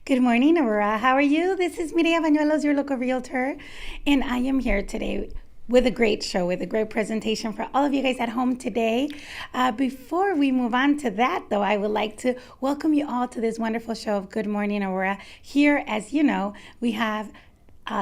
Good morning, Aurora. How are you? This is Mireya Bañuelos, your local realtor, and I am here today with a great show, with a great presentation for all of you guys at home today. Before we move on to that, though, I would like to welcome you all to this wonderful show of Good Morning, Aurora. Here, as you know, we have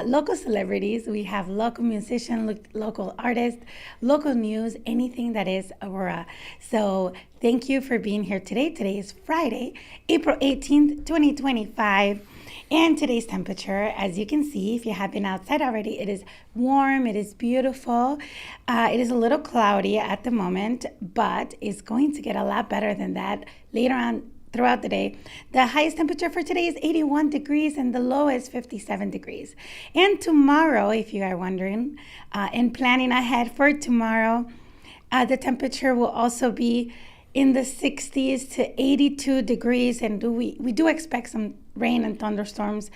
local celebrities, we have local musicians, local artists, local news, anything that is Aurora. So thank you for being here today. Today is Friday, April 18th, 2025. And today's temperature, as you can see, if you have been outside already, it is warm, it is beautiful. It is a little cloudy at the moment, but it's going to get a lot better than that later on throughout the day. The highest temperature for today is 81 degrees and the low is 57 degrees. And tomorrow, if you are wondering, and planning ahead for tomorrow, the temperature will also be in the 60s to 82 degrees, and we do expect some rain and thunderstorms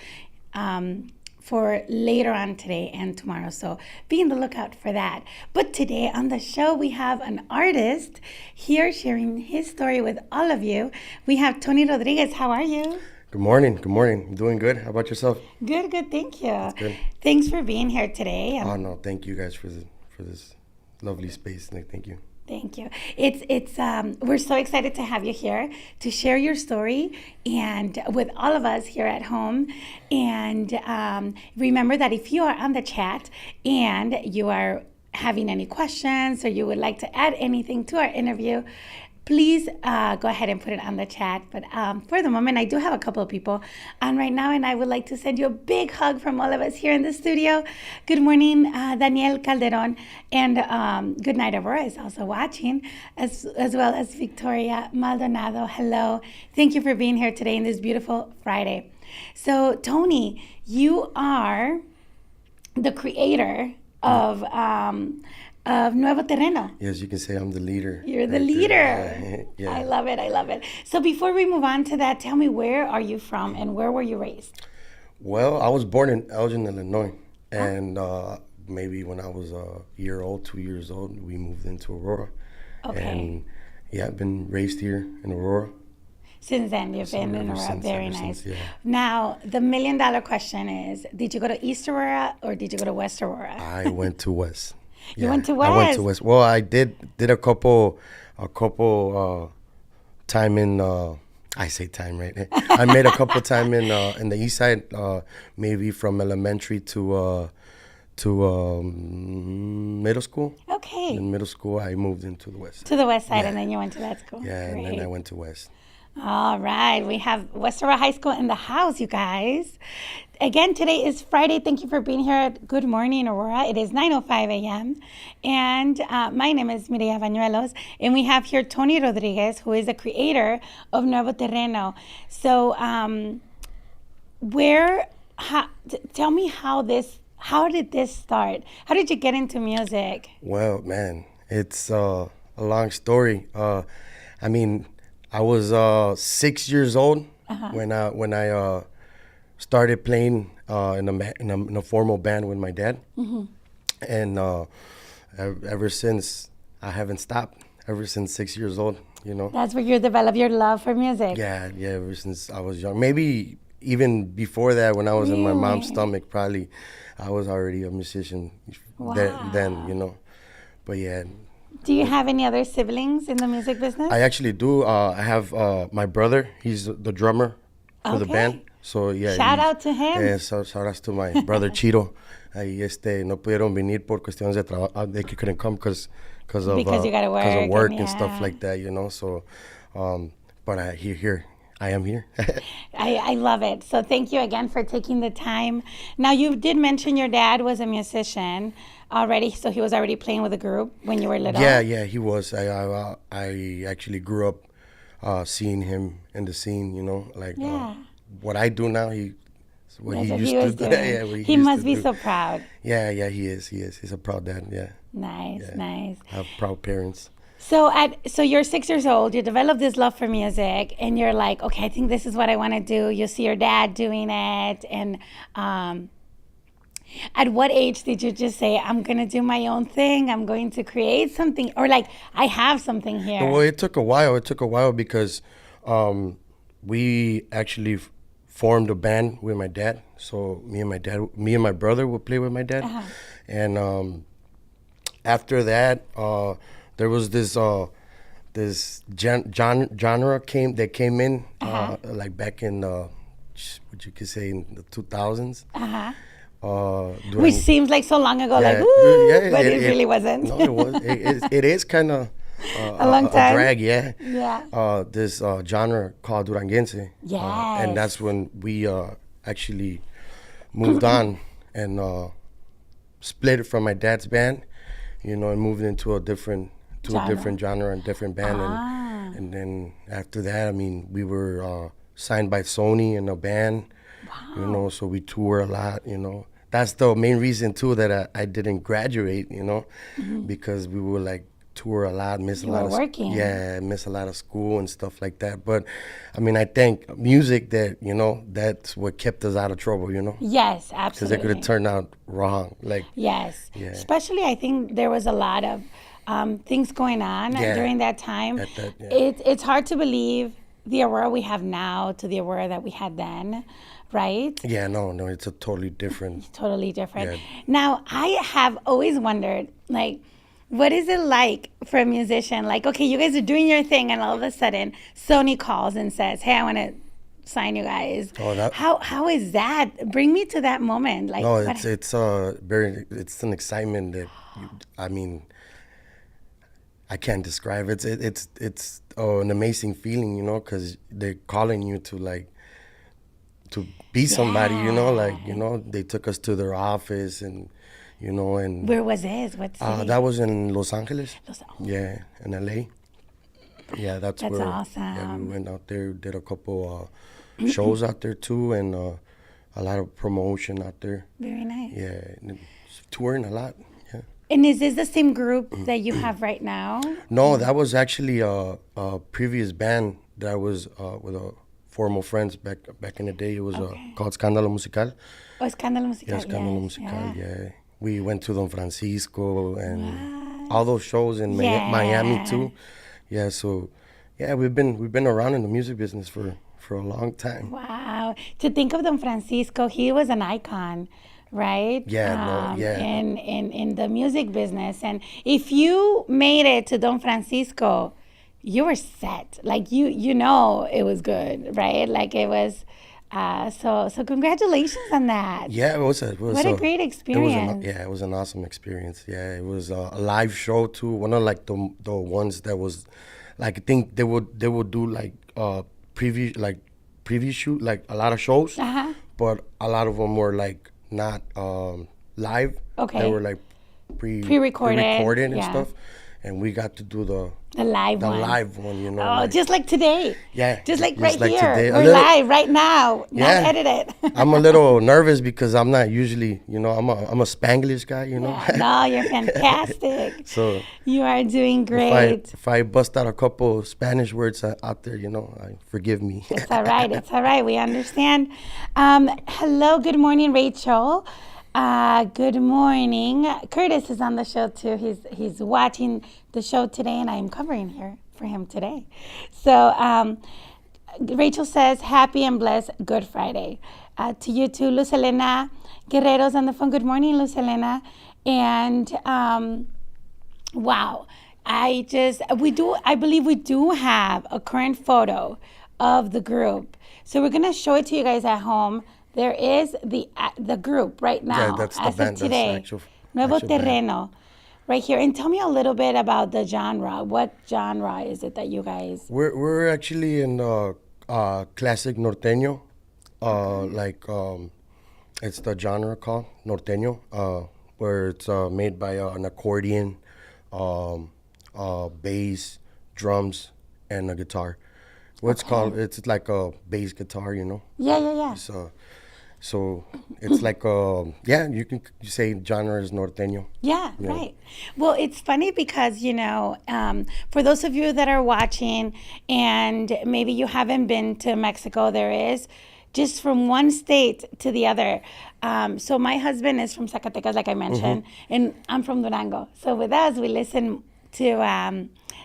for later on today and tomorrow. So be on the lookout for that. But today on the show, we have an artist here sharing his story with all of you. We have Tony Rodriguez. How are you? Good morning. Good morning. I'm doing good. How about yourself? Good. Thank you. That's good. Thanks for being here today. Oh no, thank you guys for this lovely space. Thank you. Thank you. It's we're so excited to have you here to share your story and with all of us here at home. And remember that if you are on the chat and you are having any questions or you would like to add anything to our interview, please go ahead and put it on the chat. But for the moment, I do have a couple of people on right now, and I would like to send you a big hug from all of us here in the studio. Good morning, Daniel Calderon, and good night, Aurora is also watching, as well as Victoria Maldonado. Hello. Thank you for being here today in this beautiful Friday. So, Tony, you are the creator of Nuevo Terreno. Yes, you can say I'm the leader. You're the leader. Yeah. I love it. So before we move on to that, tell me, where are you from and where were you raised? Well, I was born in Elgin, Illinois. And maybe when I was a year old, 2 years old, we moved into Aurora. Okay. And yeah, I've been raised here in Aurora. Since then, you've been in Aurora. Very nice. Yeah. Now, the $1 million question is, did you go to East Aurora or did you go to West Aurora? I went to West. You went to West? I went to West. Well, I did a couple time in, I say time, right? I made a couple time in the east side, maybe from elementary to middle school. Okay. In middle school, I moved into the west. To the west side, and then you went to that school. Yeah, Great. and then I went to West. All right. We have West Aurora High School in the house, you guys. Again, today is Friday. Thank you for being here at Good Morning, Aurora. It is 9:05 a.m. And my name is Mireya Bañuelos. And we have here Tony Rodriguez, who is the creator of Nuevo Terreno. So tell me how did this start? How did you get into music? Well, man, it's a long story. I mean, I was 6 years old when I started playing in a formal band with my dad, and ever since I haven't stopped. Ever since 6 years old, you know. That's where you developed your love for music. Yeah. Ever since I was young, maybe even before that, when I was in my mom's stomach, probably I was already a musician. Wow. Then, you know. But yeah. Do you have any other siblings in the music business? I actually do. I have my brother. He's the drummer for the band. So yeah. Shout out to him. Yeah, shout outs to my brother Chiro. No pudieron venir por cuestiones de trabajo. They couldn't come because of you gotta work and stuff like that, you know. So, but I am here. I love it. So thank you again for taking the time. Now, you did mention your dad was a musician already, so he was already playing with a group when you were little. Yeah, he was. I actually grew up seeing him in the scene, you know, like what I do now. What he used to do. Yeah, he must be so proud. Yeah, he is. He's a proud dad. Yeah. Nice. I have proud parents. So you're 6 years old, you develop this love for music, and you're like, okay, I think this is what I want to do. You see your dad doing it, and at what age did you just say, I'm going to do my own thing, I'm going to create something, or like, I have something here? Well, it took a while. Because we actually formed a band with my dad. So me and my brother would play with my dad. And after that, there was this genre came in like back in what you could say in the 2000s. Which seems like so long ago, like, but it really wasn't. No, it was. It is kind of a long time. A drag, yeah. Yeah. This genre called Duranguense. Yes. And that's when we actually moved on and split it from my dad's band, and moved into a different genre and different band. And then after that, I mean, we were signed by Sony in a band. Wow. So we tour a lot, That's the main reason too that I didn't graduate, because we were like tour a lot, miss a lot of school and stuff like that. But I mean, I think music that that's what kept us out of trouble, Yes, absolutely. Because it could have turned out wrong. Yes, especially I think there was a lot of things going on during that time. It's hard to believe the Aurora we have now to the Aurora that we had then. Right? Yeah, no, it's a totally different. Totally different. Yeah. Now, I have always wondered, like, what is it like for a musician? Like, okay, you guys are doing your thing, and all of a sudden, Sony calls and says, "Hey, I want to sign you guys." Oh, how is that? Bring me to that moment. Like, no, it's an excitement that I mean, I can't describe. It's an amazing feeling, because they're calling you to be somebody, they took us to their office and, and... Where was this? What city? That was in Los Angeles. Yeah, in LA. Yeah, that's where... awesome. Yeah, we went out there, did a couple shows out there too, and a lot of promotion out there. Very nice. Yeah, touring a lot, yeah. And is this the same group that you have right now? No, that was actually a previous band that I was with a... formal friends back in the day. It was called Escándalo Musical. Oh, Escándalo Musical. Yeah, Escándalo Musical, yeah. We went to Don Francisco and all those shows in Miami too. Yeah, so we've been around in the music business for a long time. Wow. To think of Don Francisco, he was an icon, right? Yeah, in the music business. And if you made it to Don Francisco, you were set. Like it was good, right? Like it was. So congratulations on that. Yeah, it was a great experience. It was an awesome experience. Yeah, it was a live show too. One of like the ones that was, like, I think they would do like preview shoot, like a lot of shows. But a lot of them were like not live. Okay. They were like pre-recorded and stuff. And we got to do the live one, Oh, just like today. Yeah. Just like here. Today. We're live right now. Not edited. I'm a little nervous because I'm not usually, I'm a Spanglish guy, Yeah. No, you're fantastic. So you are doing great. If I bust out a couple Spanish words out there, forgive me. It's all right. It's all right. We understand. Hello. Good morning, Rachel. Good morning. Curtis is on the show too. He's watching the show today, and I'm covering here for him today. So Rachel says, happy and blessed Good Friday. To you too, Luz Elena Guerrero's on the phone. Good morning, Luz Elena. And wow, I believe we do have a current photo of the group. So we're gonna show it to you guys at home. There is the group right now, that's the as band, of today, actual Nuevo Terreno, band. Right here. And tell me a little bit about the genre. What genre is it that you guys? We're actually in classic Norteno, it's the genre called Norteno, where it's made by an accordion, bass, drums, and a guitar. It's like a bass guitar, Yeah. So it's like you say genre is Norteño. Yeah, right. Well, it's funny because for those of you that are watching and maybe you haven't been to Mexico, there is just from one state to the other. So my husband is from Zacatecas, like I mentioned, and I'm from Durango. So with us, we listen to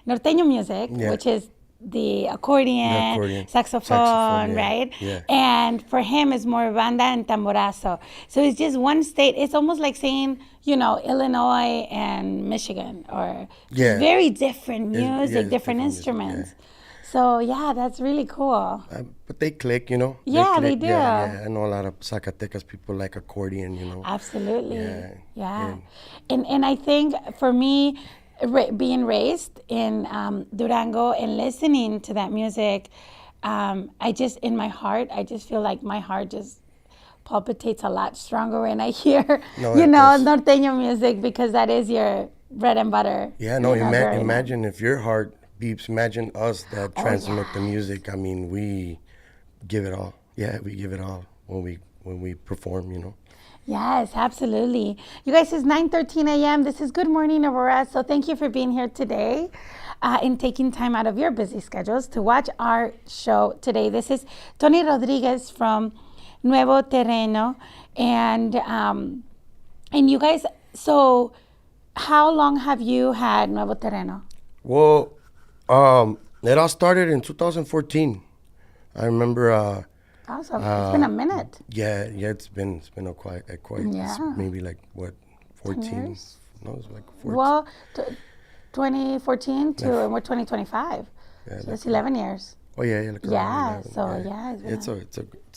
Norteño music, which is the accordion, saxophone, right? Yeah. And for him, it's more banda and tamborazo. So it's just one state. It's almost like saying, Illinois and Michigan, or Yeah. very different music, it's different instruments. music, So yeah, that's really cool. but they click, Yeah, they click. do. Yeah. I know a lot of Zacatecas people like accordion, Absolutely. Yeah. And I think for me, being raised in Durango and listening to that music, I just, in my heart, I just feel like my heart just palpitates a lot stronger when I hear, Norteno music, because that is your bread and butter. Yeah, no, imagine if your heart beeps. Imagine us that transmit the music. I mean, we give it all. Yeah, we give it all when we perform. Yes, absolutely. You guys, it's 9:13 a.m. This is Good Morning, Aurora. So thank you for being here today and taking time out of your busy schedules to watch our show today. This is Tony Rodriguez from Nuevo Terreno. And you guys, so how long have you had Nuevo Terreno? Well, it all started in 2014. I remember. Awesome. It's been a minute. Yeah. It's been a quite. Yeah. It's maybe like what, 14? No, it's like 14. Well, 2014 to and we're 2025. Yeah, so it's 11 years. Oh yeah. Like Yeah. 11, So yeah. It's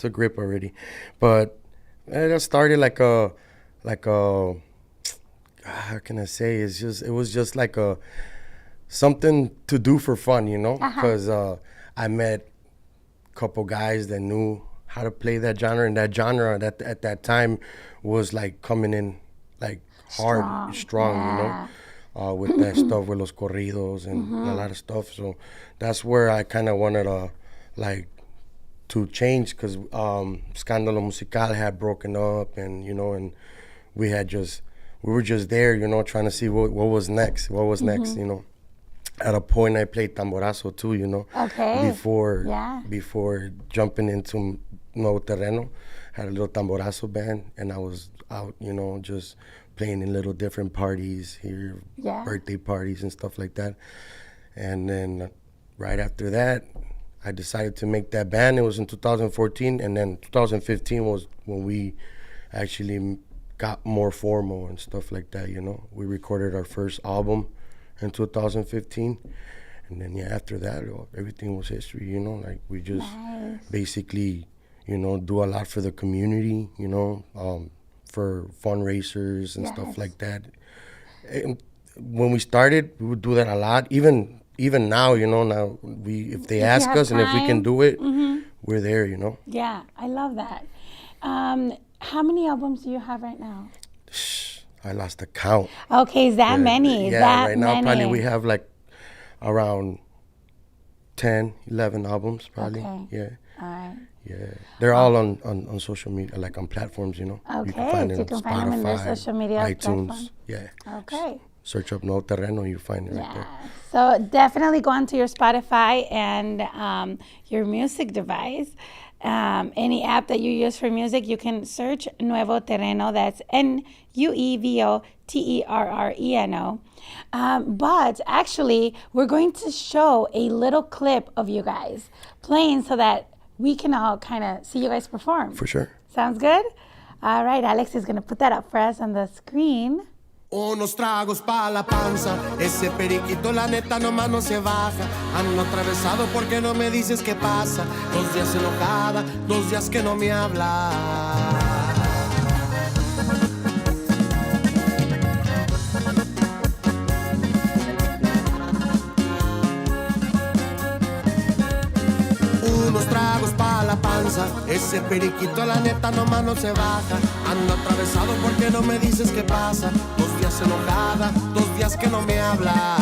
a grip already, but it started like a how can I say? It was just like something to do for fun, because I met couple guys that knew how to play that genre, and that genre that at that time was like coming in like hard, strong, with that stuff with los corridos and a lot of stuff. So that's where I kind of wanted to change, because Scandalo Musical had broken up, and and we were just there, trying to see what was next. At a point, I played tamborazo too, Okay. Before jumping into Nuevo Terreno. Had a little tamborazo band, and I was out, just playing in little different parties here, birthday parties and stuff like that. And then right after that, I decided to make that band. It was in 2014, and then 2015 was when we actually got more formal and stuff like that, We recorded our first album in 2015, and then after that, everything was history. Like we just basically, do a lot for the community. For fundraisers and stuff like that. And when we started, we would do that a lot. Even now, now if they ask us and if we can do it, we're there. Yeah, I love that. How many albums do you have right now? I lost the count. Okay, is that many? Right now probably we have like around 10, 11 albums probably. Okay. Yeah. All right. Yeah. They're all on social media, like on platforms, Okay, You can find so you can find them in their social media iTunes. platform. Yeah. Okay. Search up Nuevo Terreno, you find it right there. So definitely go onto your Spotify and your music device. Any app that you use for music, you can search Nuevo Terreno. That's NuevoTerreno. But actually, we're going to show a little clip of you guys playing so that we can all kind of see you guys perform. For sure. Sounds good? All right, Alex is going to put that up for us on the screen. Unos tragos pa' la panza, ese periquito la neta nomás no se baja. Ando atravesado porque no me dices qué pasa. 2 días enojada, 2 días que no me habla. Unos tragos pa' la panza, ese periquito la neta nomás no se baja. Ando atravesado porque no me dices qué pasa. 2 días enojada, 2 días que no me habla.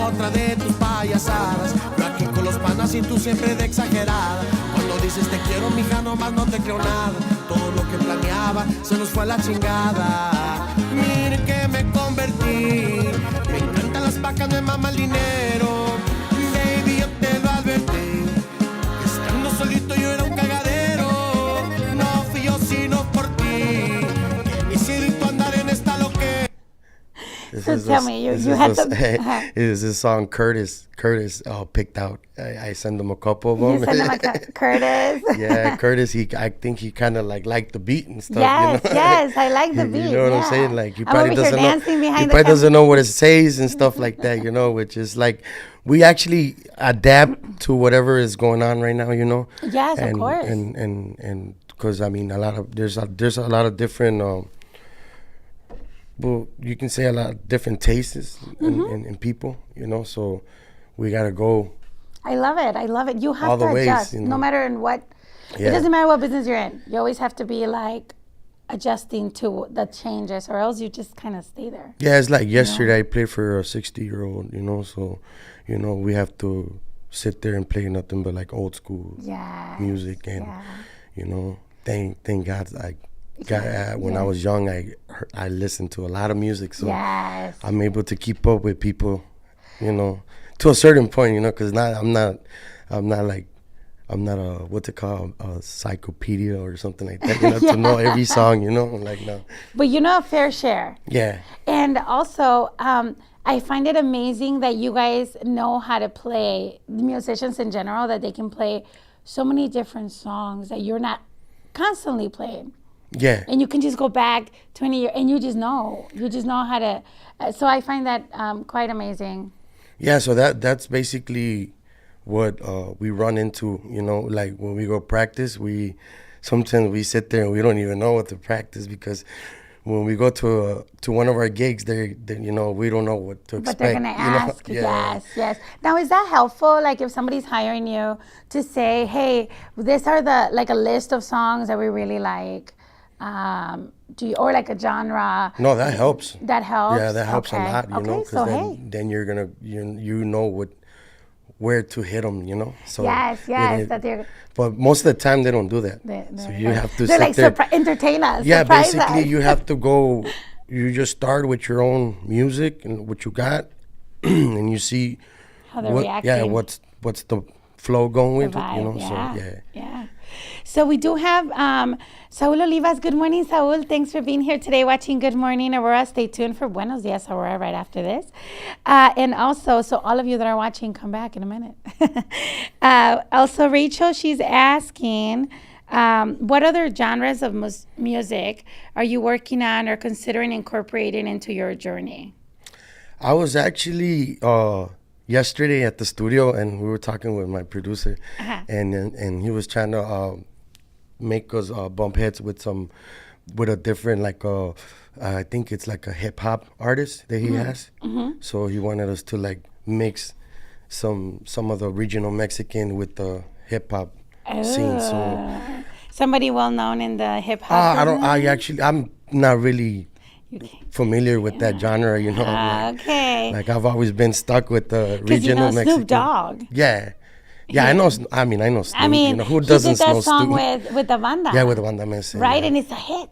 Otra de tus payasadas, yo aquí con los panas y tú siempre de exagerada. Cuando dices te quiero, mija, nomás no te creo nada. Todo lo que planeaba se nos fue a la chingada. Mire que me convertí, me encantan las vacas, me mama el dinero. Baby, yo te lo advertí, estando solito yo era un cagadero. No fui yo sino por ti, y si tú andar en esta loquera. So So tell me, you had some. Is this song Curtis picked out. I sent him a couple of them. You sent him Curtis. Yeah, Curtis. I think he kind of liked the beat and stuff. Yes, you know? yes, I like the beat. You know what I'm saying? Like he I'm probably over here doesn't know. dancing behind He the probably camera. doesn't know what it says and stuff like that. You know, which is like we actually adapt to whatever is going on right now. You know. Yes, and, of course. And because I mean, there's a lot of different. Well, you can say a lot of different tastes in people, you know, so we got to go. I love it. I love it. You have all to the ways, adjust, you know. no matter in what. Yeah. It doesn't matter what business you're in. You always have to be like adjusting to the changes, or else you just kind of stay there. Yeah, it's like yesterday I played for a 60-year-old, you know, so, you know, we have to sit there and play nothing but like old school music. And, you know, thank God when I was young, I listened to a lot of music, so I'm able to keep up with people, you know, to a certain point, you know, because I'm not a what's it called, a encyclopedia or something like that, you know, to know every song, you know, like no. But you know a fair share. Yeah. And also, I find it amazing that you guys know how to play, musicians in general, that they can play so many different songs that you're not constantly playing. Yeah. And you can just go back 20 years and you just know how to. So I find that quite amazing. Yeah. So that's basically what we run into, you know, like when we go practice, sometimes we sit there and we don't even know what to practice, because when we go to one of our gigs, they you know, we don't know what to expect. But they're gonna ask, you know? Yes. Now, is that helpful? Like if somebody's hiring you to say, hey, these are a list of songs that we really like. Or like a genre? No, that helps. That helps? Yeah, that helps a lot, you know, because then you're going to, you know where to hit them, you know? So yes. But most of the time, they don't do that. So you have to they're sit there. Entertain us. Yeah, basically, us. you have to go, you just start with your own music and what you got, and you see how they're reacting. Yeah, what's the flow going with it, you know? Yeah. So we do have Saul Olivas. Good morning, Saul. Thanks for being here today watching Good Morning Aurora. Stay tuned for Buenos Dias Aurora right after this. And also, so all of you that are watching, come back in a minute. Also, Rachel, she's asking, what other genres of music are you working on or considering incorporating into your journey? I was actually yesterday at the studio, and we were talking with my producer, and he was trying to make us bump heads with a different, like I think it's like a hip hop artist that he has. So he wanted us to like mix some of the regional Mexican with the hip hop scene. So somebody well known in the hip hop. I'm not really familiar with that genre, you know. Like I've always been stuck with the regional Mexican. Snoop Dogg. Yeah, I know. Snoop. You know, who doesn't know Snoop? He did that song with the banda. Yeah, with the banda Mesa. Right, yeah. and it's a hit.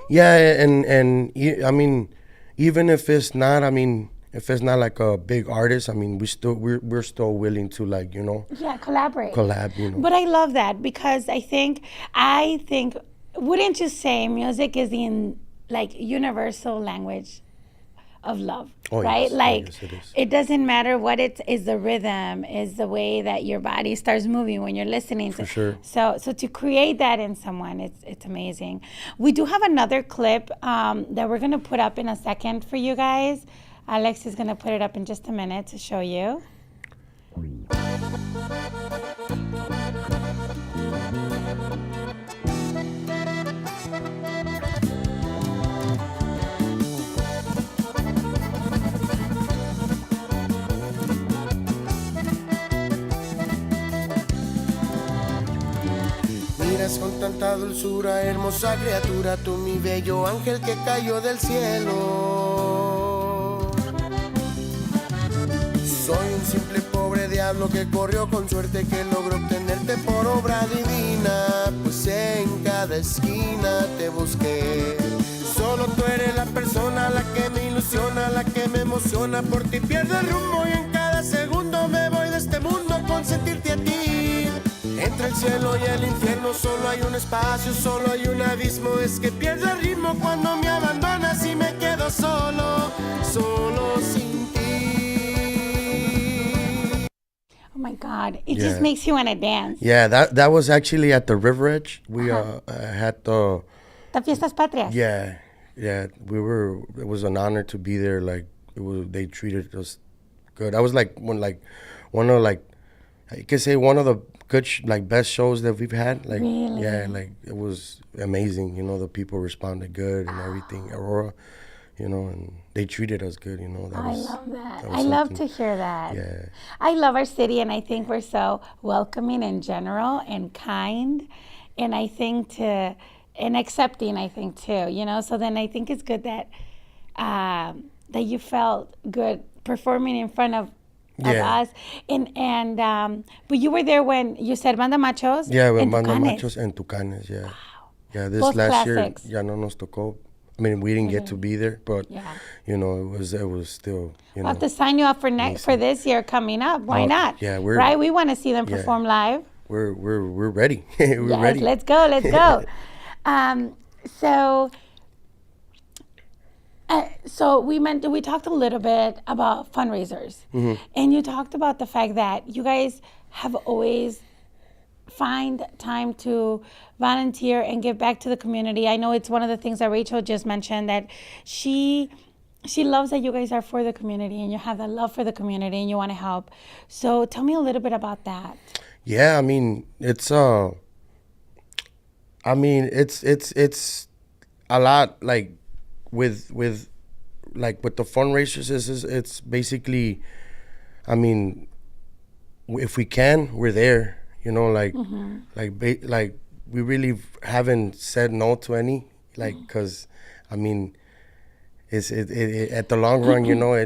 Yeah, and I mean, even if it's not, like a big artist, I mean, we're still willing to, like, you know. Yeah, collaborate. You know. But I love that, because I think, wouldn't you say music is the universal language of love, right? Yes. Yes, it is. It doesn't matter what it is. The rhythm is the way that your body starts moving when you're listening. For sure. So to create that in someone, it's amazing. We do have another clip that we're gonna put up in a second for you guys. Alex is gonna put it up in just a minute to show you. Con tanta dulzura, hermosa criatura, tú mi bello ángel que cayó del cielo. Soy un simple pobre diablo que corrió con suerte, que logró obtenerte por obra divina, pues en cada esquina te busqué. Solo tú eres la persona, la que me ilusiona, la que me emociona, por ti pierdo el rumbo y en cada segundo me voy de este mundo con sentirte a ti. Entre Entre el cielo y el infierno solo hay un espacio, solo hay un abismo. Es que pierdo el ritmo cuando me abandonas y me quedo solo, solo sin ti. Oh my God! It just makes you want to dance. Yeah, that was actually at the RiverEdge. We had the Fiestas Patrias. Yeah, we were. It was an honor to be there. Like they treated us good. I was like one of you could say one of the good best shows that we've had. Like really? Yeah, like it was amazing. You know, the people responded good and everything. Aurora, you know, and they treated us good. You know, I love that. I love to hear that. Yeah, I love our city, and I think we're so welcoming in general and kind, and I think and accepting, I think too, you know. So then I think it's good that that you felt good performing in front of us, and but you were there when you said Banda Machos. Yeah, with Banda Machos and Tucanes. Yeah, wow. Yeah. This Both last classics. year, ya no nos tocó. I mean, we didn't get to be there, but you know, it was still. You know, I'll have to sign you up for this year coming up. Why not? Yeah, right. We want to see them perform live. We're ready. We're ready. Let's go. So we talked a little bit about fundraisers, and you talked about the fact that you guys have always find time to volunteer and give back to the community. I know it's one of the things that Rachel just mentioned, that she loves that you guys are for the community and you have that love for the community and you want to help. So tell me a little bit about that. Yeah, I mean, it's a lot, like with the fundraisers it's basically, I mean, if we can, we're there, you know, like we really haven't said no to any, like, because I mean, it's at the long run, you know,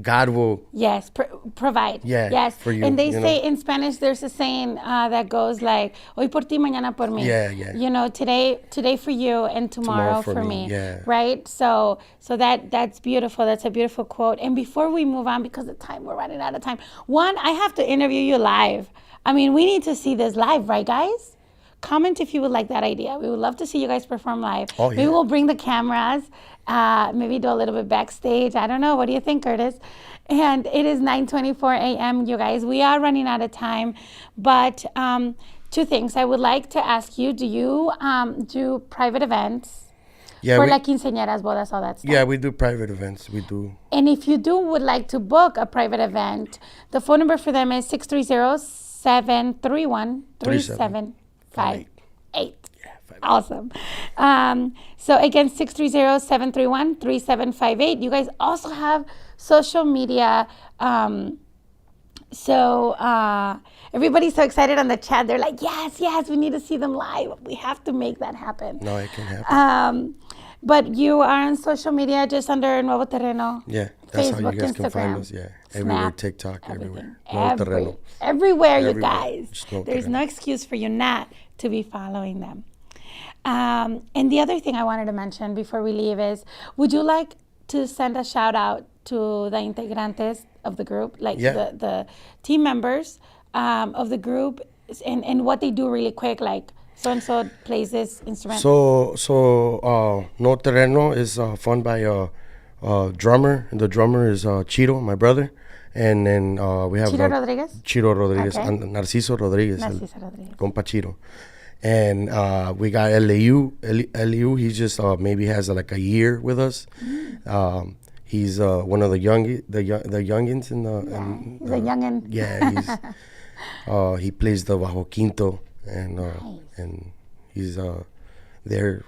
God will provide. Yes, for you. And they say in Spanish, there's a saying that goes like, "Hoy por ti, mañana por mí." Yeah. You know, today for you and tomorrow for me. Yeah. Right. So that's beautiful. That's a beautiful quote. And before we move on, because of time, we're running out of time. One, I have to interview you live. I mean, we need to see this live, right, guys? Comment if you would like that idea. We would love to see you guys perform live. Oh, yeah. Maybe we'll bring the cameras. Maybe do a little bit backstage. I don't know. What do you think, Curtis? And it is 9:24 a.m., you guys. We are running out of time. But two things. I would like to ask you, do you do private events? Yeah, for like quinceañeras, bodas, all that stuff? Yeah, we do private events. We do. And if you would like to book a private event, the phone number for them is 630-731-3758. Awesome. So again, 630-731-3758. You guys also have social media. Everybody's so excited on the chat. They're like, yes, we need to see them live. We have to make that happen. No, it can happen. But you are on social media just under Nuevo Terreno. Yeah, that's Facebook, how you guys Instagram, can find us. Yeah, everywhere, TikTok, everywhere. Nuevo Terreno. Everywhere, you guys. There's Terreno. no excuse for you not to be following them. And the other thing I wanted to mention before we leave is, would you like to send a shout out to the integrantes of the group, like the team members of the group, and what they do really quick, like so-and-so plays this instrument? So Nuevo Terreno is fun by a drummer, and the drummer is Chiro, my brother. And then we have Chiro Rodriguez? Chiro Rodriguez, Okay. and Narciso Rodriguez. Rodriguez. Compa Chiro. And we got LAU. He just maybe has like a year with us. He's one of the youngins in the. He's a youngin. Yeah, he plays the bajo quinto, and and he's there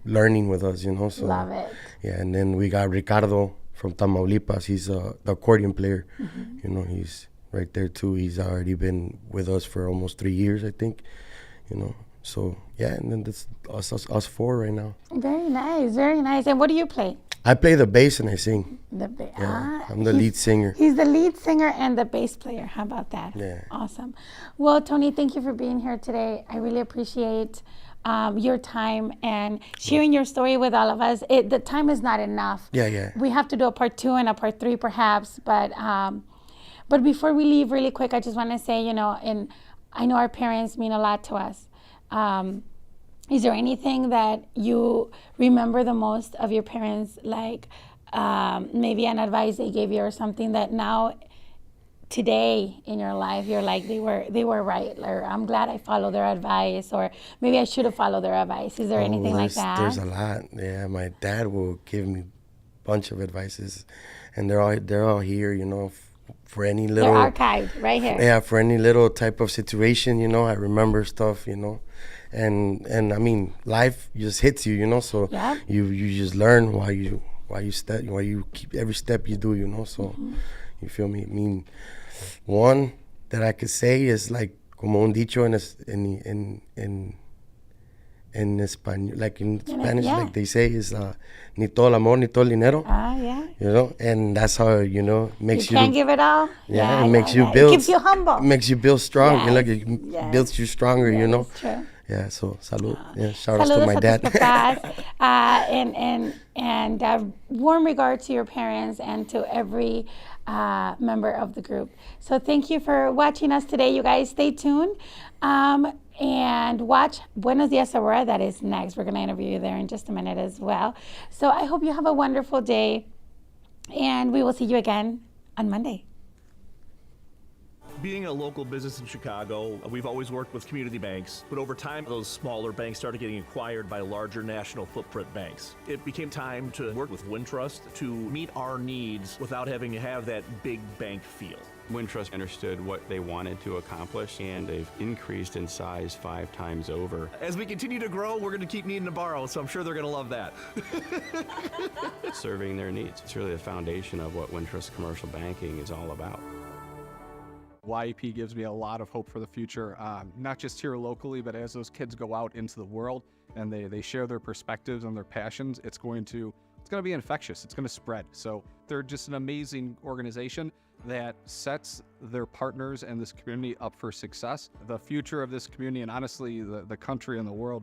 learning with us, you know. So love it. Yeah, and then we got Ricardo from Tamaulipas. He's the accordion player. You know, he's right there too. He's already been with us for almost 3 years, I think. You know, so yeah, and then that's us four right now. Very nice, very nice. And what do you play? I play the bass and I sing. I'm the lead singer. He's the lead singer and the bass player. How about that? Yeah. Awesome. Well, Tony, thank you for being here today. I really appreciate your time and sharing your story with all of us. The time is not enough. Yeah. We have to do a part 2 and a part 3 perhaps, but before we leave really quick, I just want to say, you know, I know our parents mean a lot to us. Is there anything that you remember the most of your parents, like maybe an advice they gave you or something that now today in your life you're like they were right, or I'm glad I followed their advice, or maybe I should have followed their advice? Is there anything like that? There's a lot. Yeah, my dad will give me a bunch of advices, and they're all here, you know, for any little. They're archived right here. Yeah, for any little type of situation, you know, I remember stuff, you know, and I mean, life just hits you, you know, so Yep. you just learn while you keep every step you do, you know, so you feel me? I mean, one that I could say is like como un dicho in Spanish, like in Spanish, yeah. like they say is ni todo el amor ni todo el dinero. Yeah. You know, and that's how, you know, makes You can't give it all. Yeah, it makes you It build. keeps you humble. It makes you build strong. Yes, You look, it yes. builds you stronger. You know. That's true. Yeah. So salud. Yeah. Shout outs to Saludos my a dad. tus papás, and warm regard to your parents and to every member of the group. So thank you for watching us today, you guys. Stay tuned and watch Buenos Dias, Aurora. That is next. We're going to interview you there in just a minute as well. So I hope you have a wonderful day, and we will see you again on Monday. Being a local business in Chicago, we've always worked with community banks, but over time, those smaller banks started getting acquired by larger national footprint banks. It became time to work with Wintrust to meet our needs without having to have that big bank feel. Wintrust understood what they wanted to accomplish, and they've increased in size 5 times over. As we continue to grow, we're going to keep needing to borrow, so I'm sure they're going to love that. Serving their needs. It's really the foundation of what Wintrust Commercial Banking is all about. YEP gives me a lot of hope for the future, not just here locally, but as those kids go out into the world and they share their perspectives and their passions, it's going to be infectious. It's going to spread. So they're just an amazing organization that sets their partners and this community up for success. The future of this community, and honestly the country and the world,